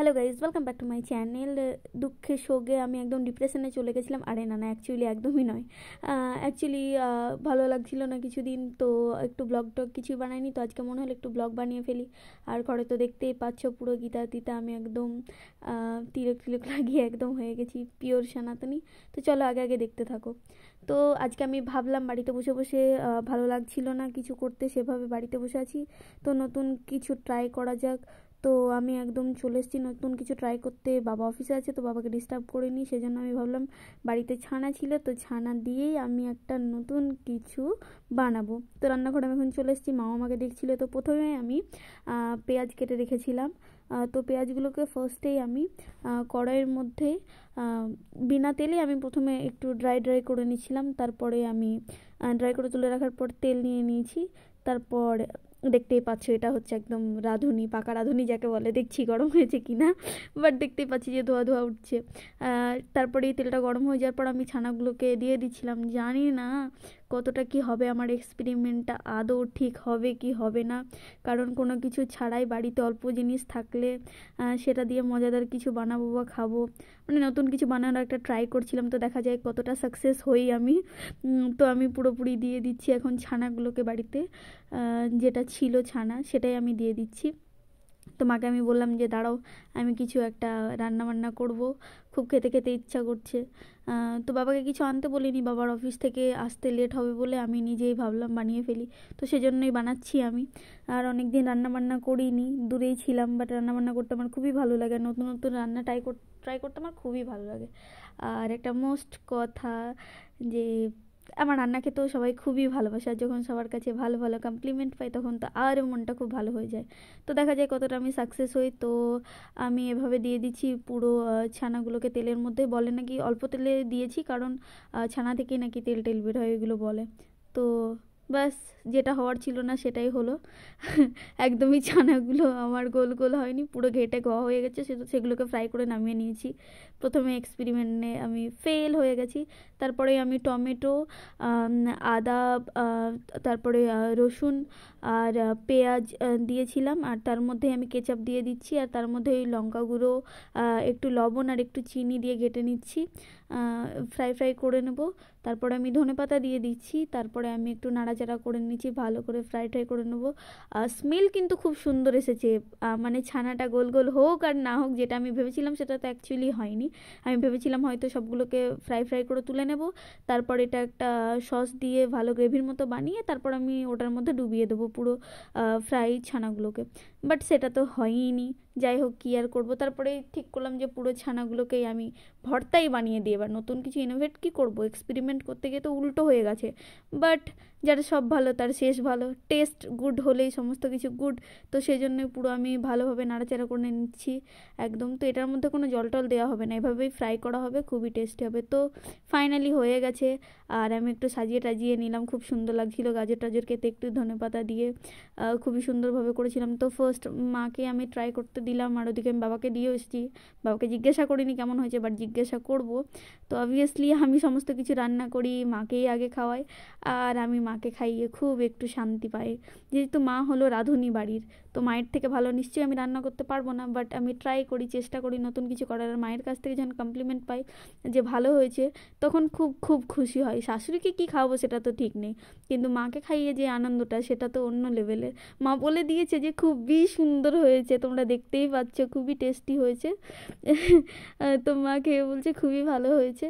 Hello guys, welcome back to my channel. দুঃখের শোকে আমি একদম ডিপ্রেশনে চলে গেছিলাম। আরে না না, অ্যাকচুয়ালি একদমই নয়। অ্যাকচুয়ালি ভালো লাগছিল না কিছুদিন, তো একটু ব্লগ টগ কিছুই বানাইনি। তো আজকে মনে হলো একটু ব্লগ বানিয়ে ফেলি। আর ঘরে তো দেখতেই পাচ্ছ পুরো গীতা তিতা আমি একদম তিলক তিলক লাগিয়ে একদম হয়ে গেছি পিওর সনাতনী। তো চলো আগে আগে দেখতে থাকো। তো আজকে আমি ভাবলাম বাড়িতে বসে বসে ভালো লাগছিল না কিছু করতে, সেভাবে বাড়িতে বসে আছি, তো নতুন কিছু ট্রাই করা যাক। তো আমি একদম চলে এসেছি নতুন কিছু ট্রাই করতে। বাবা অফিসে আছে, তো বাবাকে ডিস্টার্ব করিনি, সেজন্য আমি ভাবলাম বাড়িতে ছানা ছিল, তো ছানা দিয়েই আমি একটা নতুন কিছু বানাবো। তো রান্নাঘরে আমি এখন চলে এসেছি, মাও আমাকে দেখছিলো। তো প্রথমে আমি পেঁয়াজ কেটে রেখেছিলাম। তো পেঁয়াজগুলোকে ফার্স্টেই আমি কড়াইয়ের মধ্যে বিনা তেলে আমি প্রথমে একটু ড্রাই করে নিচ্ছিলাম। তারপরে আমি ড্রাই করে তুলে রাখার পর তেল নিয়ে নিয়েছি। তারপর দেখতেই পাচ্ছ এটা হচ্ছে একদম রাঁধুনি, পাকা রাঁধুনি যাকে বলে। দেখছি গরম হয়েছে কিনা, বাট দেখতেই পাচ্ছি যে ধোয়া ধোয়া উঠছে। তারপরে এই তেলটা গরম হয়ে যাওয়ার পর আমি ছানাগুলোকে দিয়ে দিচ্ছিলাম। জানি না কতটা কি হবে, আমার এক্সপেরিমেন্টটা আদৌ ঠিক হবে কি হবে না, কারণ কোনো কিছু ছাড়াই বাড়িতে অল্প জিনিস থাকলে সেটা দিয়ে মজাদার কিছু বানাবো বা খাবো, মানে নতুন কিছু বানানোর একটা ট্রাই করছিলাম। তো দেখা যায় কতটা সাকসেস হই আমি। তো আমি পুরোপুরি দিয়ে দিচ্ছি এখন ছানাগুলোকে বাড়িতে যেটা ছিল ছানা, সেটাই আমি দিয়ে দিচ্ছি। তো মাকে আমি বললাম যে দাঁড়াও, আমি কিছু একটা রান্না বান্না করবো, খুব খেতে খেতে ইচ্ছা করছে। তো বাবাকে কিছু আনতে বলিনি, বাবার অফিস থেকে আসতে লেট হবে বলে আমি নিজেই ভাবলাম বানিয়ে ফেলি। তো সেজন্যই বানাচ্ছি আমি। আর অনেক দিন রান্নাবান্না করিনি, দূরেই ছিলাম, বাট রান্নাবান্না করতে আমার খুবই ভালো লাগে। নতুন নতুন রান্না ট্রাই করতে আমার খুবই ভালো লাগে। আর একটা মোস্ট কথা যে আমার রান্না খেতেও সবাই খুবই ভালোবাসে, আর যখন সবার কাছে ভালো ভালো কমপ্লিমেন্ট পাই তখন তো আরও মনটা খুব ভালো হয়ে যায়। তো দেখা যায় কতটা আমি সাকসেস হই। তো আমি এভাবে দিয়ে দিচ্ছি পুরো ছানাগুলোকে তেলের মধ্যে। বলে নাকি অল্প তেলে দিয়েছি, কারণ ছানা থেকেই নাকি তেল টেল বের হয়, এগুলো বলে। তো ব্যাস, যেটা হওয়ার ছিল না সেটাই হলো। একদমই ছানাগুলো আমার গোল গোল হয়নি, পুরো ঘেটে গোয়া হয়ে গেছে। সেগুলোকে ফ্রাই করে নামিয়ে নিয়েছি। প্রথমে এক্সপেরিমেন্টে আমি ফেল হয়ে গেছি। তারপরে আমি টমেটো, আদা, তারপরে রসুন আর পেঁয়াজ দিয়েছিলাম। আর তার মধ্যে আমি কেচাপ দিয়ে দিচ্ছি, আর তার মধ্যে ওই লঙ্কা গুঁড়ো, একটু লবণ আর একটু চিনি দিয়ে ঘেটে নিচ্ছি, ফ্রাই করে নেব। তারপরে আমি ধনেপাতা দিয়ে দিচ্ছি। তারপরে আমি একটু নাড়াচাড়া করে নিচ্ছি, ভালো করে ফ্রাই করে নেব। স্মেল কিন্তু খুব সুন্দর এসেছে, মানে ছানাটা গোল গোল হোক আর না হোক, যেটা আমি ভেবেছিলাম সেটা তো অ্যাকচুয়ালি হয়নি। আমি ভেবেছিলাম হয়তো সবগুলোকে ফ্রাই করে তুলে নেব, তারপর এটা একটা সস দিয়ে ভালো গ্রেভির মতো বানিয়ে তারপর আমি ওটার মধ্যে ডুবিয়ে দেবো পুরো ফ্রাই ছানাগুলোকে। বাট সেটা তো হয়ইনি। যাই হোক, কী আর করবো। তারপরে ঠিক করলাম যে পুরো ছানাগুলোকেই আমি ভর্তাই বানিয়ে দিই। এবার নতুন কিছু ইনোভেট কী করবো, এক্সপেরিমেন্ট করতে গিয়ে তো উল্টো হয়ে গেছে। বাট যারা সব ভালো তার শেষ ভালো, টেস্ট গুড হলেই সমস্ত কিছু গুড। তো সেই জন্যই পুরো আমি ভালোভাবে নাড়াচাড়া করে নিচ্ছি একদম। তো এটার মধ্যে কোনো জল টল দেওয়া হবে না, এভাবেই ফ্রাই করা হবে, খুবই টেস্টি হবে। তো ফাইনালি হয়ে গেছে। আর আমি একটু সাজিয়ে টাজিয়ে নিলাম, খুব সুন্দর লাগছিল গাজর টাজর কেটে একটু ধনেপাতা দিয়ে, খুবই সুন্দরভাবে করেছিলাম। তো ফার্স্ট মাকে আমি ট্রাই করতে দিলাম, আর ওদিকে আমি বাবাকে দিয়েও এসেছি। বাবাকে জিজ্ঞাসা করিনি কেমন হয়েছে, বাট জিজ্ঞাসা করব। তো অবভিয়াসলি আমি সমস্ত কিছু রান্না করি, মাকেই আগে খাওয়াই, আর আমি মাকে খাইয়ে খুব একটু শান্তি পাই। যেহেতু মা হলো রাঁধুনি বাড়ির, তো মায়ের থেকে ভালো নিশ্চয়ই আমি রান্না করতে পারবো না, বাট আমি ট্রাই করি, চেষ্টা করি নতুন কিছু করার। আর মায়ের কাছ থেকে যখন কমপ্লিমেন্ট পাই যে ভালো হয়েছে, তখন খুব খুব খুশি হয়। শাশুড়িকে কী খাওয়াবো সেটা তো ঠিক নেই, কিন্তু মাকে খাইয়ে যে আনন্দটা সেটা তো অন্য লেভেলের। মা বলে দিয়েছে যে খুবই সুন্দর হয়েছে, তোমরা দেখতেই পাচ্ছ খুবই টেস্টি হয়েছে। তো মা খেয়ে বলছে খুবই ভালো হয়েছে।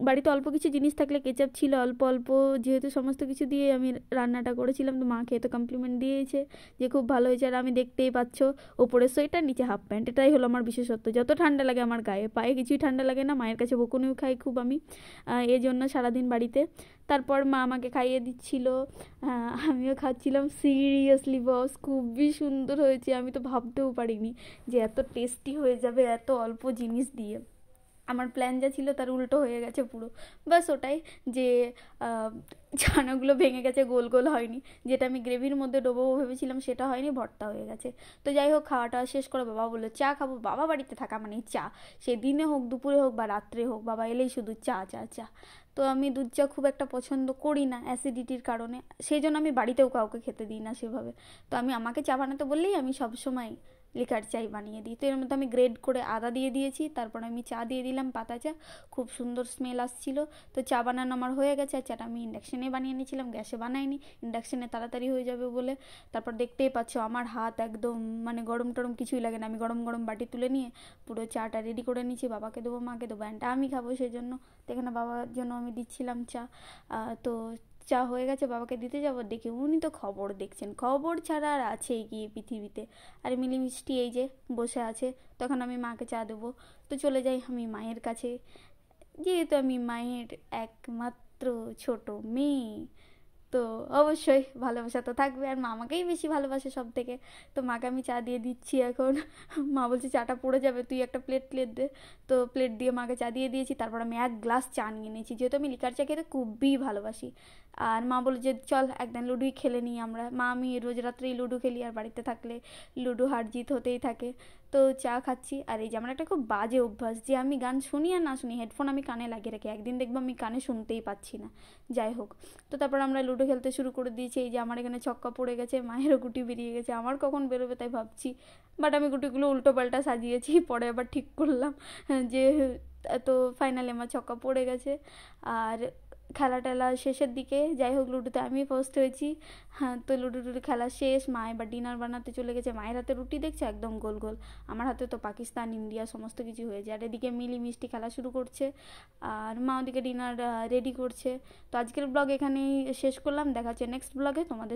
বাড়িতে অল্প কিছু জিনিস থাকলে, কেচাপ ছিল অল্প অল্প, যেহেতু সমস্ত কিছু দিয়ে আমি রান্নাটা করেছিলাম, তো মা খেয়ে তো কমপ্লিমেন্ট দিয়েছে যে খুব ভালো হয়েছে। আর আমি দেখতেই পাচ্ছ ওপরে সোয়েটার, নিচে হাফ প্যান্ট, এটাই হলো আমার বিশেষত্ব। যত ঠান্ডা লাগে আমার গায়ে, পায়ে কিছুই ঠান্ডা লাগে না। মায়ের কাছে বকুনিও খাই খুব আমি, এই জন্য সারাদিন বাড়িতে। তারপর মা আমাকে খাইয়ে দিচ্ছিল, আমিও খাচ্ছিলাম। সিরিয়াসলি বস, খুবই সুন্দর হয়েছে। আমি তো ভাবতেও পারিনি যে এত টেস্টি হয়ে যাবে এত অল্প জিনিস দিয়ে। আমার প্ল্যান যা ছিল তার উল্টো হয়ে গেছে পুরো। বাস ওটাই যে ছানাগুলো ভেঙে গেছে, গোল গোল হয়নি। যেটা আমি গ্রেভির মধ্যে ডোবাবো ভেবেছিলাম সেটা হয়নি, ভর্তা হয়ে গেছে। তো যাই হোক, খাওয়াটা শেষ করে বাবা বললো চা খাবো। বাবা বাড়িতে থাকা মানে চা, সে দিনে হোক দুপুরে হোক বা রাত্রে হোক, বাবা এলেই শুধু চা চা চা। তো আমি দুধ চা খুব একটা পছন্দ করি না অ্যাসিডিটির কারণে, সেই জন্য আমি বাড়িতেও কাউকে খেতে দিই না সেভাবে। তো আমাকে চা বানাতে বললেই আমি সবসময় লিকার চাই বানিয়ে দিই। তো এর মধ্যে আমি গ্রেড করে আদা দিয়ে দিয়েছি, তারপর আমি চা দিয়ে দিলাম, পাতা চা, খুব সুন্দর স্মেল আসছিল। তো চা বানানো আমার হয়ে গেছে। আর চাটা আমি ইন্ডাকশানে বানিয়ে নিয়েছিলাম, গ্যাসে বানাইনি, ইন্ডাকশানে তাড়াতাড়ি হয়ে যাবে বলে। তারপর দেখতেই পাচ্ছ আমার হাত একদম মানে গরম টরম কিছুই লাগে না, আমি গরম গরম বাটি তুলে নিয়ে পুরো চাটা রেডি করে নিয়েছি, বাবাকে দেবো, মাকে দেবো, অ্যান্ড আমি খাবো সেই জন্য। তো এখানে বাবার জন্য আমি দিচ্ছিলাম চা। তো চা হয়ে গেছে, বাবাকে দিতে যাবো, দেখি উনি তো খবর দেখছেন, খবর ছাড়া আর আছে গিয়ে পৃথিবীতে। আর মিলি মিষ্টি এই যে বসে আছে। তখন আমি মাকে চা দেবো, তো চলে যাই আমি মায়ের কাছে, যেহেতু আমি মায়ের একমাত্র ছোট মেয়ে, তো অবশ্যই ভালোবাসা তো থাকবে, আর মা আমাকেই বেশি ভালোবাসে সব থেকে। তো মাকে আমি চা দিয়ে দিচ্ছি এখন। মা বলছে চাটা পড়ে যাবে, তুই একটা প্লেট দে। তো প্লেট দিয়ে মাকে চা দিয়ে দিয়েছি। তারপর আমি এক গ্লাস চা নিয়ে নিয়েছি, যেহেতু আমি লিকার চা খেতে খুবই ভালোবাসি। আর মা বলে যে চল একদিন লুডোই খেলে নিই আমরা। মা আমি রোজ রাত্রেই লুডো খেলি, আর বাড়িতে থাকলে লুডো হার জিত হতেই থাকে। তো চা খাচ্ছি। আর এই যে আমার একটা খুব বাজে অভ্যাস, যে আমি গান শুনি আর না শুনি, হেডফোন আমি কানে লাগিয়ে রাখি, একদিন দেখবো আমি কানে শুনতেই পাচ্ছি না। যাই হোক, তো তারপর আমরা লুডো খেলতে শুরু করে দিয়েছি। এই যে আমার এখানে ছক্কা পড়ে গেছে, মায়েরও গুটি বেরিয়ে গেছে, আমার কখন বেরোবে তাই ভাবছি। বাট আমি গুটিগুলো উল্টো পাল্টা সাজিয়েছি, পরে আবার ঠিক করলাম যে, তো ফাইনালি আমার ছক্কা পড়ে গেছে। আর খেলা টেলা শেষের দিকে, যাই হোক লুডোতে আমি ফার্স্ট হয়েছি। হ্যাঁ, তো লুডো টুডো খেলা শেষ, মা এবার ডিনার বানাতে চলে গেছে। মায়ের হাতে রুটি দেখছে একদম গোল গোল, আমার হাতে তো পাকিস্তান ইন্ডিয়া সমস্ত কিছু হয়েছে। আর এদিকে মিলি মিষ্টি খেলা শুরু করছে, আর মা ওদিকে ডিনার রেডি করছে। তো আজকের ব্লগ এখানেই শেষ করলাম, দেখা হচ্ছে নেক্সট ব্লগে তোমাদের।